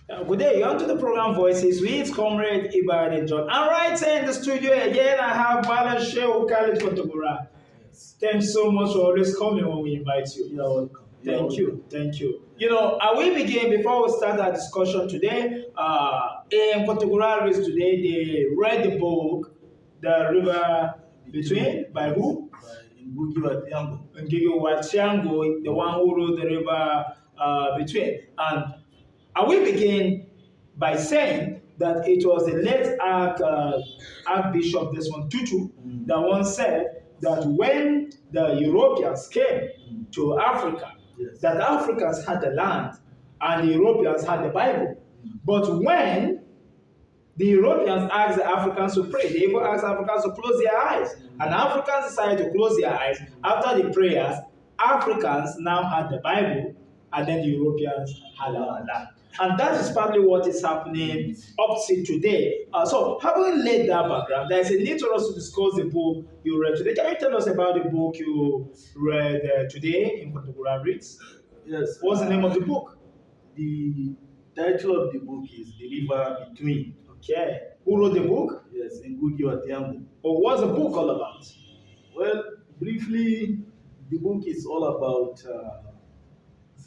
Good day, you're onto the program Voices with Comrade Ibadin John. And right here in the studio again, I have Mallam Shehu Khalid Kontagora. Yes. Thanks so much for always coming when we invite you. You're welcome. Thank you. You know, we begin before we start our discussion today. In Kontagora Race today, they read the book, The River Between, by who? By Ngugi wa Thiong'o. Ngugi wa Thiong'o, the one who wrote The River Between. And I will begin by saying that it was the late Archbishop Desmond Tutu that once said that when the Europeans came to Africa, Yes. that Africans had the land and the Europeans had the Bible. But when the Europeans asked the Africans to pray, they even asked Africans to close their eyes. And Africans decided to close their eyes. After the prayers, Africans now had the Bible, and then the Europeans had our land. And that is probably what is happening up to today. So, having laid that background, there is a need for us to discuss the book you read today. Can you tell us about the book you read today in Kontagora Reads? Yes. What's the name of the book? The title of the book is The River Between. Okay. Who wrote the book? Yes, Ngugi wa Thiong'o. Or what's the book all about? Well, briefly, the book is all about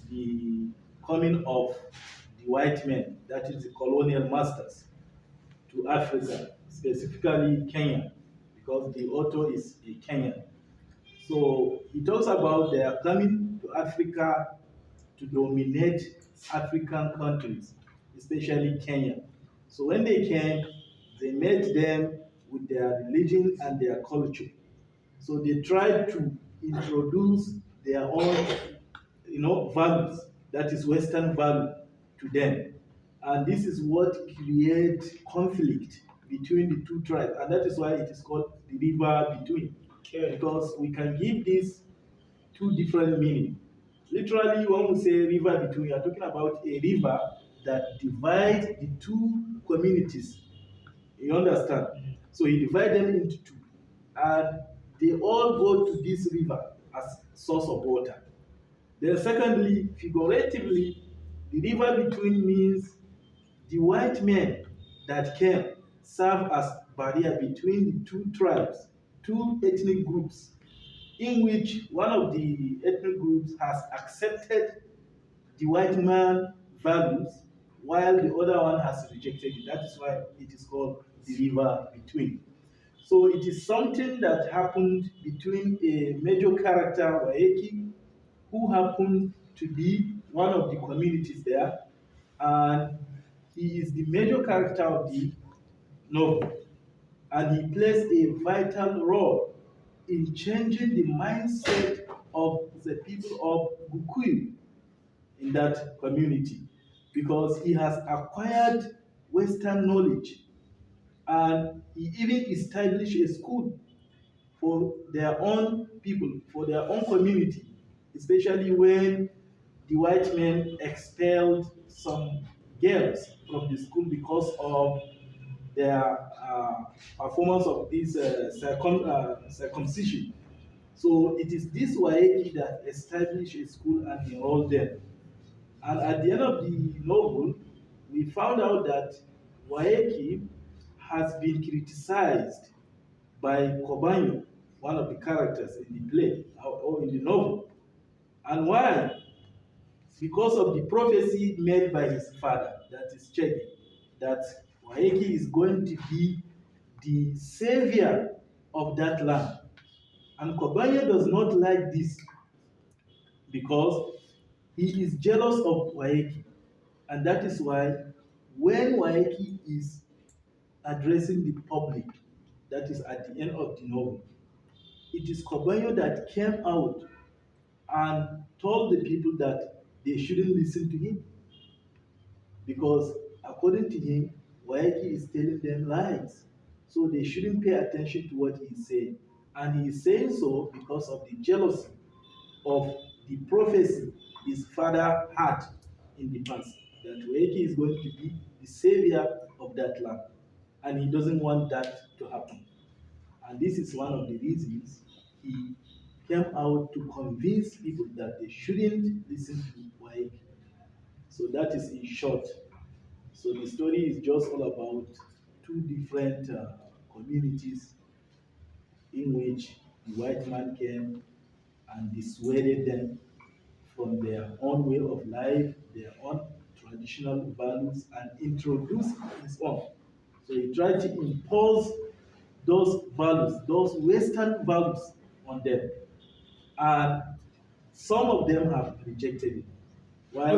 the coming of the white men, that is the colonial masters, to Africa, specifically Kenya, because the author is a Kenyan. So he talks about their coming to Africa to dominate African countries, especially Kenya. So when they came, they met them with their religion and their culture. So they tried to introduce their own, values, that is Western value, to them. And this is what creates conflict between the two tribes. And that is why it is called the river between. Okay. Because we can give this two different meanings. Literally, when we say river between, we are talking about a river that divides the two communities. You understand? So he divides them into two. And they all go to this river as source of water. Then secondly, figuratively, the river between means the white men that came serve as barrier between the two tribes, two ethnic groups, in which one of the ethnic groups has accepted the white man values while the other one has rejected it. That is why it is called the river between. So it is something that happened between a major character, Waeki, who happened to be one of the communities there, and he is the major character of the novel. And he plays a vital role in changing the mindset of the people of Gukuyu in that community, because he has acquired Western knowledge, and he even established a school for their own people, for their own community, especially when the white men expelled some girls from the school because of their performance of this circumcision. So it is this Waeki that established a school and enrolled them. And at the end of the novel, we found out that Waeki has been criticized by Kobanyo, one of the characters in the play or in the novel. And why? Because of the prophecy made by his father, that is Chedi, that Waeki is going to be the savior of that land. And Kobanyo does not like this because he is jealous of Waeki. And that is why when Waeki is addressing the public, that is at the end of the novel, it is Kobanyo that came out and told the people that they shouldn't listen to him. Because according to him, Waeki is telling them lies. So they shouldn't pay attention to what he is saying. And he is saying so because of the jealousy of the prophecy his father had in the past, that Waeki is going to be the savior of that land. And he doesn't want that to happen. And this is one of the reasons he came out to convince people that they shouldn't listen to Waeki. So that is in short So the story is just all about two different communities in which the white man came and dissuaded them from their own way of life, their own traditional values, and introduced his own. So he tried to impose those values, those Western values on them. And some of them have rejected it. While